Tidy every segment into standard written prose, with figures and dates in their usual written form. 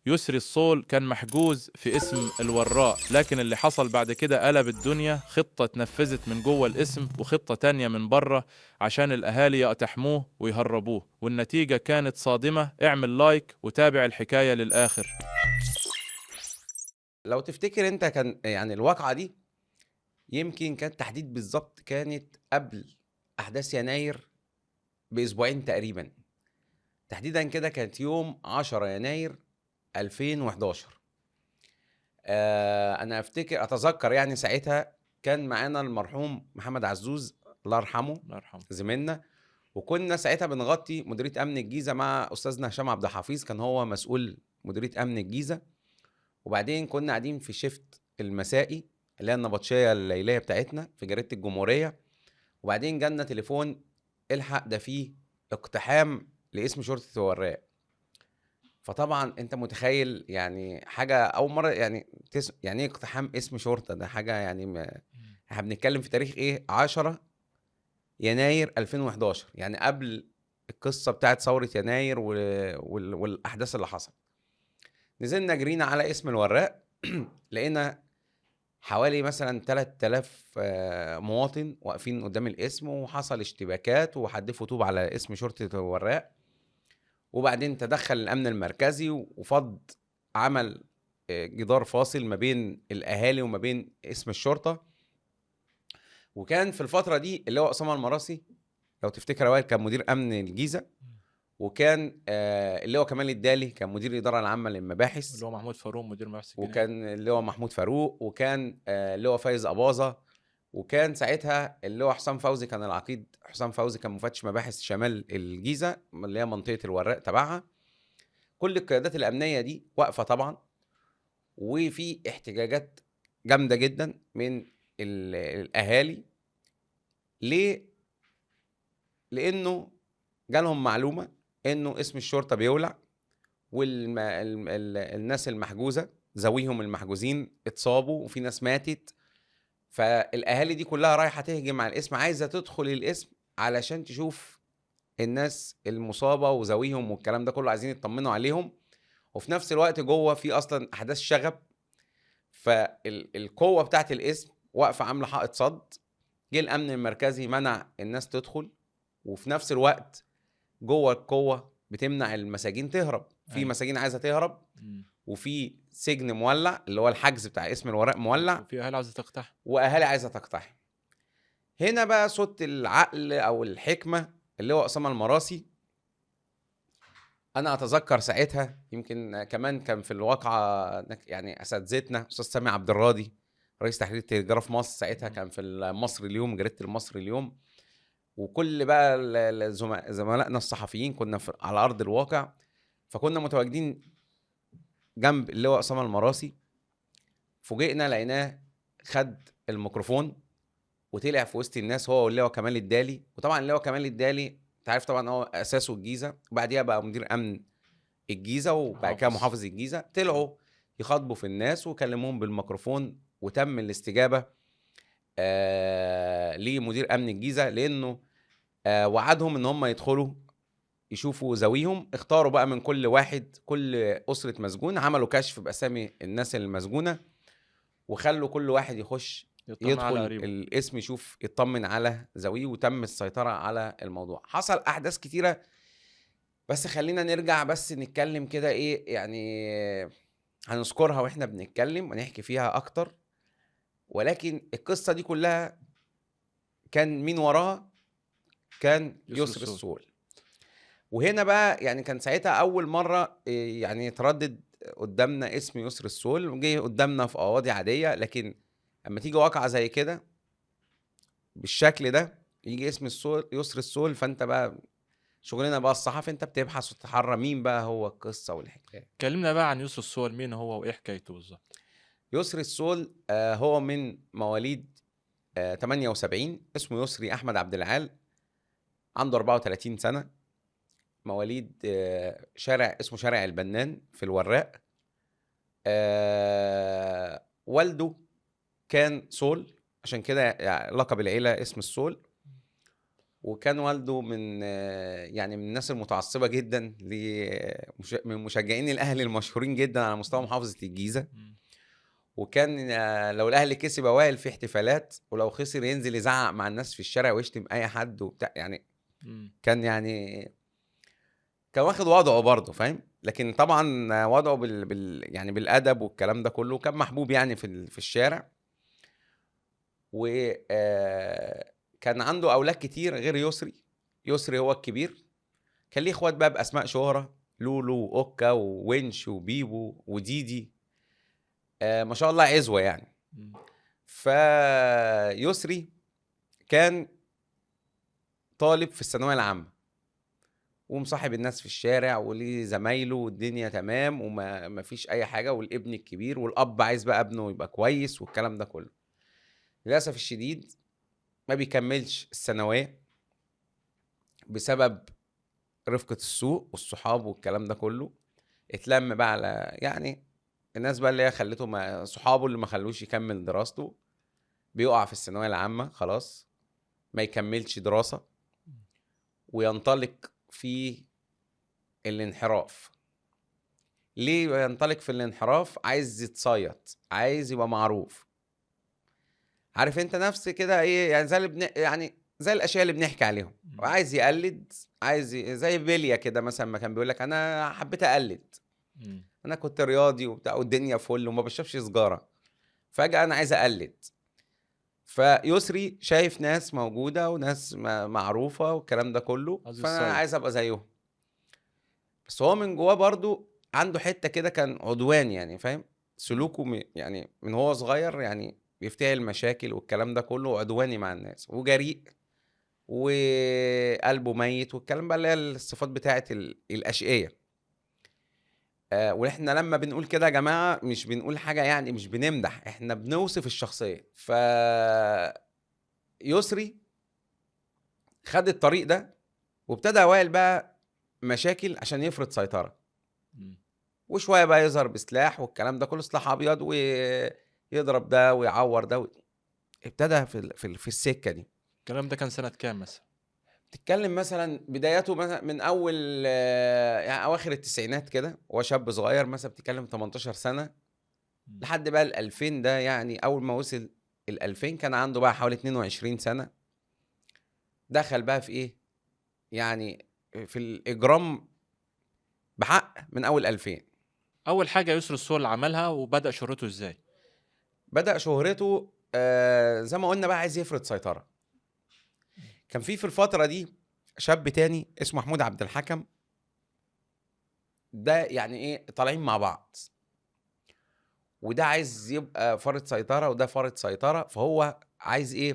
يسري الصول كان محجوز في اسم الوراء، لكن اللي حصل بعد كده قلب الدنيا. خطة اتنفذت من جوه الاسم وخطة تانية من بره عشان الأهالي يقتحموه ويهربوه، والنتيجة كانت صادمة. اعمل لايك وتابع الحكاية للآخر. لو تفتكر انت كان يعني الواقعة دي يمكن كانت تحديد بالظبط كانت قبل أحداث يناير بأسبوعين تقريبا. تحديدا كده كانت يوم 10 يناير 2011. أنا أتذكر يعني ساعتها كان معانا المرحوم محمد عزوز الله يرحمه، الله يرحمه. زميلنا. وكنا ساعتها بنغطي مديرية أمن الجيزة مع أستاذنا هشام عبد الحفيظ، كان هو مسؤول مديرية أمن الجيزة. وبعدين كنا قاعدين في شيفت المسائي اللي هي النبطشية الليلية بتاعتنا في جريدة الجمهورية. وبعدين جالنا تليفون: الحق ده فيه اقتحام لاسم شرطة الوراق. فطبعا انت متخيل يعني حاجة اول مرة يعني يعني ايه اقتحام اسم شرطة؟ ده حاجة يعني احنا بنتكلم في تاريخ ايه؟ 10 يناير 2011، يعني قبل القصة بتاعت ثورة يناير والاحداث اللي حصلت. نزلنا جرينا على اسم الوراق لقينا حوالي مثلا 3000 مواطن واقفين قدام الاسم، وحصل اشتباكات وحدفوا طوب على اسم شرطة الوراق. وبعدين تدخل الامن المركزي وفض، عمل جدار فاصل ما بين الاهالي وما بين اسم الشرطة. وكان في الفترة دي اللي هو أسامة المراسي، لو تفتكر اوائل، كان مدير امن الجيزة. وكان اللي هو كمال الدالي كان مدير الإدارة العامة للمباحث. اللي هو محمود فاروق مدير مباحث الجنائية. وكان اللي هو محمود فاروق، وكان اللي هو فايز أباظة. وكان ساعتها اللي هو حسام فوزي، كان العقيد حسام فوزي كان مفتش مباحث شمال الجيزة اللي هي منطقة الوراق تبعها. كل القيادات الأمنية دي واقفة طبعا، وفي احتجاجات جامدة جدا من الأهالي. ليه؟ لأنه جالهم معلومة إنه اسم الشرطة بيولع، والناس المحجوزة ذويهم المحجوزين اتصابوا وفي ناس ماتت. فالاهالي دي كلها رايحه تهجم على الاسم، عايزه تدخل الاسم علشان تشوف الناس المصابه وذويهم والكلام ده كله، عايزين يطمنوا عليهم. وفي نفس الوقت جوه في اصلا احداث شغب، فالقوه بتاعت الاسم واقفه عامله حائط صد. جه الامن المركزي منع الناس تدخل، وفي نفس الوقت جوه القوه بتمنع المساجين تهرب. في أيوة. مساجين عايزه تهرب، مم. وفي سجن مولع اللي هو الحجز بتاع اسم الوراق مولع، وفي أهل عايزة تقتحم. واهالي عايزه تقتحم. هنا بقى صوت العقل او الحكمه اللي هو اسامه المراسي. انا اتذكر ساعتها يمكن كمان كان في الواقعه يعني اساتذتنا استاذ سامي عبد الراضي رئيس تحرير التجاره في مصر، ساعتها مم. كان في المصري اليوم، جريده المصري اليوم. وكل بقى زملائنا الصحفيين كنا على ارض الواقع. فكنا متواجدين جنب اللي هو اسامه المراسي. فوجئنا لقيناه خد الميكروفون وطلع في وسط الناس هو واللواء كمال الدالي. وطبعا اللواء كمال الدالي انت عارف طبعا هو اساسه الجيزه، وبعديها بقى مدير امن الجيزه، وبعد كده محافظ. محافظ الجيزه. طلعوا يخاطبوا في الناس وكلموهم بالميكروفون، وتم الاستجابه لمدير امن الجيزه، لانه وعدهم ان هم يدخلوا يشوفوا ذويهم. اختاروا بقى من كل واحد، كل اسره مسجون، عملوا كشف باسامي الناس المسجونه، وخلوا كل واحد يخش يطمن على يدخل قريبه. الاسم يشوف يطمن على ذويه. وتم السيطرة على الموضوع. حصل أحداث كتيرة، بس خلينا نرجع بس نتكلم كده إيه يعني، هنذكرها وإحنا بنتكلم ونحكي فيها أكتر. ولكن القصة دي كلها كان مين وراها؟ كان يسر يسر السود. السول. وهنا بقى يعني كان ساعتها أول مرة يعني يتردد قدامنا اسم يسر السول، وجه قدامنا في قواضي عادية. لكن لما تيجي واقعة زي كده بالشكل ده، يجي اسم السول يسر السول، فانت بقى شغلنا بقى الصحفي، انت بتبحث وتتحرى مين بقى هو القصه والحكايه. كلمنا بقى عن يسر السود، مين هو وإيه حكايته بالظبط؟ يسر السول هو من مواليد 78، اسمه يسري احمد عبد العال، عنده 34 سنه، مواليد شارع اسمه شارع البنان في الوراق. والده كان سول، عشان كده يعني لقب العيله اسم السول. وكان والده من يعني من الناس المتعصبة جدا من مشجعين الأهلي المشهورين جدا على مستوى محافظة الجيزة. مم. وكان لو الأهلي كسب أوائل في احتفالات، ولو خسر ينزل يزعق مع الناس في الشارع ويشتم أي حد وبتاع يعني. مم. كان كان واخد وضعه برضه، فاهم؟ لكن طبعا وضعه يعني بالأدب والكلام ده كله، كان محبوب يعني في الشارع. وكان عنده أولاد كتير غير يسري. يسري هو الكبير، كان ليه اخوات بقى باسماء شهرة: لولو واوكا وونش وبيبو وديدي. ما شاء الله عزوة يعني. مم. فيسري كان طالب في الثانوية العامة، ومصاحب الناس في الشارع وليه زمايله والدنيا تمام وما فيش اي حاجة، والابن الكبير والاب عايز بقى ابنه يبقى كويس والكلام ده كله. للاسف الشديد ما بيكملش الثانوية بسبب رفقة السوق والصحاب والكلام ده كله. اتلم بقى على يعني الناس بقى اللي هي خلته، ما صحابه اللي ما خلوش يكمل دراسته، بيقع في الثانوية العامة خلاص، ما يكملش دراسة، وينطلق في الانحراف. ليه ينطلق في الانحراف؟ عايز يتصيد، عايز يبقى معروف. عارف انت نفس كده ايه يعني، زي يعني زي الاشياء اللي بنحكي عليهم. عايز يقلد، زي بيليا كده مثلا، ما كان بيقول لك انا حبيت اقلد، مم. انا كنت رياضي وبتاع والدنيا فل وما بشربش سجارة، فجأة انا عايز اقلد. فيسري شايف ناس موجودة وناس معروفة والكلام ده كله، عايز فانا الصيد. عايز ابقى زيهم. بس هو من جواه برضو عنده حتة كده كان عدواني يعني، فاهم؟ سلوكه يعني من هو صغير يعني بيفتعل مشاكل والكلام ده كله، وعدواني مع الناس وجريء وقلبه ميت والكلام بقى اللي هي الصفات بتاعت الأشقية. واحنا لما بنقول كده يا جماعة مش بنقول حاجة يعني، مش بنمدح، احنا بنوصف الشخصية. يسري خد الطريق ده، وابتدى اوائل بقى مشاكل عشان يفرض سيطرة، مم. وشوية بقى يظهر بسلاح والكلام ده كله، سلاح ابيض، ويضرب ده ويعور ده ابتدى في السكة دي. الكلام ده كان سنة كام مثلا؟ تتكلم مثلا بداياته مثلا من اول يعني اواخر التسعينات كده، هو شاب صغير مثلا، بتتكلم 18 سنة، مم. لحد بقى ال 2000 ده. يعني اول ما وصل ال 2000 كان عنده بقى حوالي 22 سنة. دخل بقى في ايه يعني؟ في الاجرام بحق من اول 2000. أول حاجة يسر الصور اللي عملها وبدأ شهرته إزاي؟ بدأ شهرته زي ما قلنا بقى عايز يفرض سيطرة. كان في الفترة دي شاب تاني اسمه محمود عبد الحكم، ده يعني ايه طالعين مع بعض، وده عايز يبقى فرض سيطرة وده فرض سيطرة. فهو عايز ايه؟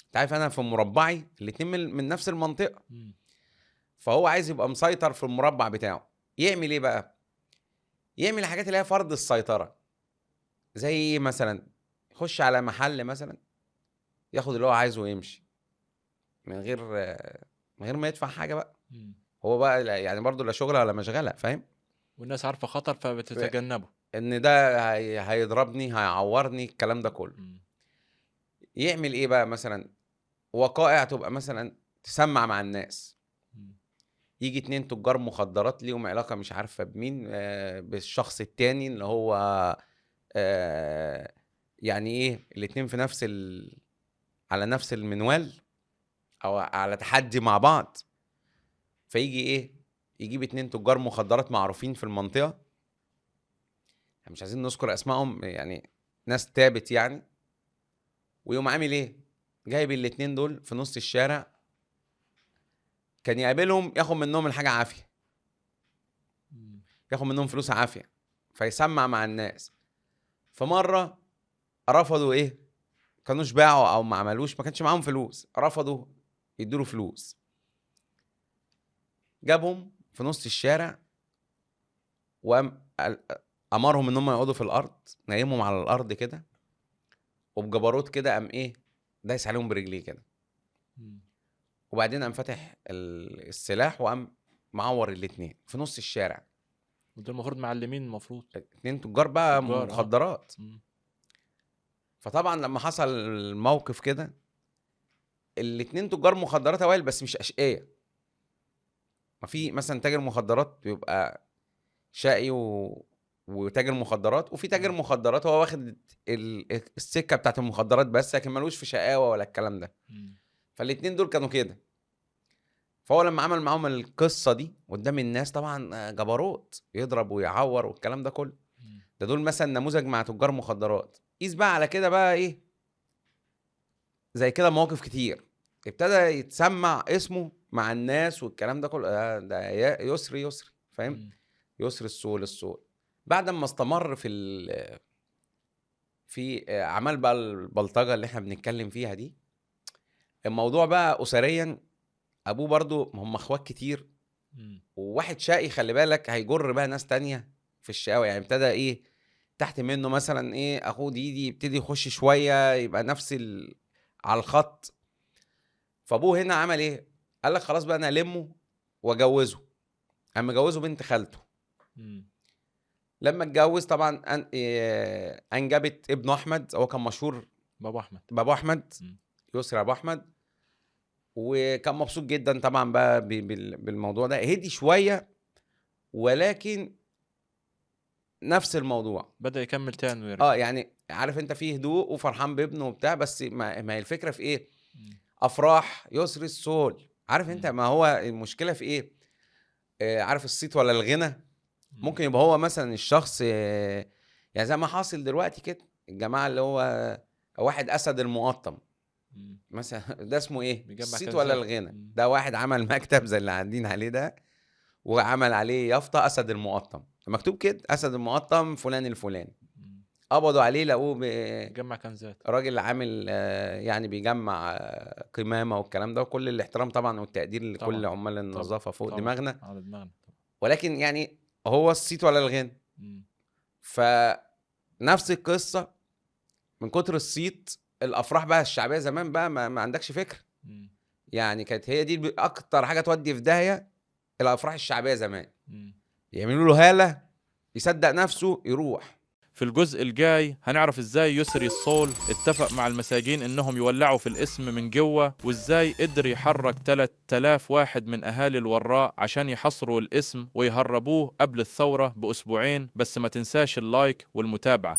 انت عارف انا في مربعي الاتنين من نفس المنطقة، مم. فهو عايز يبقى مسيطر في المربع بتاعه. يعمل ايه بقى؟ يعمل الحاجات اللي هي فرض السيطرة. زي ايه مثلا؟ يخش على محل مثلا، ياخد اللي هو عايزه ويمشي من غير من غير ما يدفع حاجة بقى. مم. هو بقى يعني برضو لا شغله ولا مشغله، فاهم؟ والناس عارفة خطر فبتتجنبه. ان ده هيضربني، هيعورني، الكلام ده كله. مم. يعمل ايه بقى مثلا؟ وقائع تبقى مثلا تسمع مع الناس. مم. يجي 2 تجار مخدرات ليهم علاقة مش عارفة بمين، بالشخص التاني اللي هو يعني ايه الاتنين في على نفس المنوال، او على تحدي مع بعض. فيجي ايه؟ يجيب 2 تجار مخدرات معروفين في المنطقة، مش عايزين نذكر اسمائهم يعني، ناس تابت يعني. ويقوم عامل ايه؟ جايب الاتنين دول في نص الشارع، كان يقابلهم ياخد منهم الحاجة عافية، مم. ياخد منهم فلوس عافية، فيسمع مع الناس. فمرة رفضوا ايه؟ كانوش باعوا او ما عملوش، ما كانش معاهم فلوس، رفضوا يدوا فلوس. جابهم في نص الشارع وقام امرهم ان هم يقعدوا في الارض، نايمهم على الارض كده، وبجبروت كده قام ايه؟ دايس عليهم برجليه كده. مم. وبعدين قام فاتح السلاح وقام معور الاتنين في نص الشارع. ودول المفروض معلمين المفروض. 2 تجار بقى تجار مخدرات. مم. فطبعا لما حصل الموقف كده، الاتنين تجار مخدرات اوائل بس مش اشقية. ما في مثلا تاجر مخدرات بيبقى شقي وتاجر مخدرات، وفي تاجر مخدرات هو واخد السكة بتاعت المخدرات بس، لكن ملوش في شقاوة ولا الكلام ده. فالاتنين دول كانوا كده. فهو لما عمل معاهم القصة دي قدام الناس طبعا جبروت، يضرب ويعور والكلام ده كله. ده دول مثلا نموذج مع تجار مخدرات. قيس بقى على كده بقى ايه زي كده مواقف كتير ابتدى يتسمع اسمه مع الناس والكلام ده كله. ده يسري فاهم؟ يسري السول. بعد ما استمر في اعمال بقى البلطجه اللي احنا بنتكلم فيها دي، الموضوع بقى اسريا. ابوه برضو هم اخوات كتير، وواحد شقي خلي بالك هيجر بقى ناس تانية في الشقاوة. يعني ابتدى ايه تحت منه مثلا ايه اخوه دي يبتدي يخش شويه يبقى نفس على الخط. فابوه هنا عمل ايه؟ قال لك خلاص بقى انا المه واجوزه. قام مجوزه بنت خالته. لما اتجوز طبعا انجبت ابنه احمد. هو كان مشهور بابو احمد يسري ابو احمد، وكان مبسوط جدا طبعا بقى بالموضوع ده. هدي شويه ولكن نفس الموضوع بدأ يكمل تاني ويرجع. يعني عارف انت فيه هدوء وفرحان بابنه وبتاع، بس ما هي الفكره في ايه؟ افراح يسري السول. عارف انت ما هو المشكله في ايه؟ عارف الصيت ولا الغنى؟ ممكن يبقى هو مثلا الشخص يعني زي ما حاصل دلوقتي كده الجماعه اللي هو واحد اسد المقطم مثلا. ده اسمه ايه؟ الصيت ولا الغنى؟ ده واحد عمل مكتب زي اللي قاعدين عليه ده، وعمل عليه يافطه اسد المقطم، مكتوب كده اسد المقطم فلان الفلاني. قبضوا عليه لقوه بيجمع كنزات. راجل عامل يعني بيجمع قمامه والكلام ده، وكل الاحترام طبعا والتقدير لكل عمال النظافه فوق دماغنا. على دماغنا. ولكن يعني هو الصيت ولا الغنى؟ فنفس القصه من كتر الصيت. الافراح بقى الشعبيه زمان بقى ما عندكش فكره. يعني كانت هي دي اكتر حاجه تودي في داهيه، الافراح الشعبيه زمان. يعملوا له هاله يصدق نفسه يروح. في الجزء الجاي هنعرف ازاي يسري الصول اتفق مع المساجين انهم يولعوا في الاسم من جوه، وازاي قدر يحرك 3000 واحد من اهالي الوراء عشان يحصروا الاسم ويهربوه قبل الثورة باسبوعين. بس ما تنساش اللايك والمتابعة.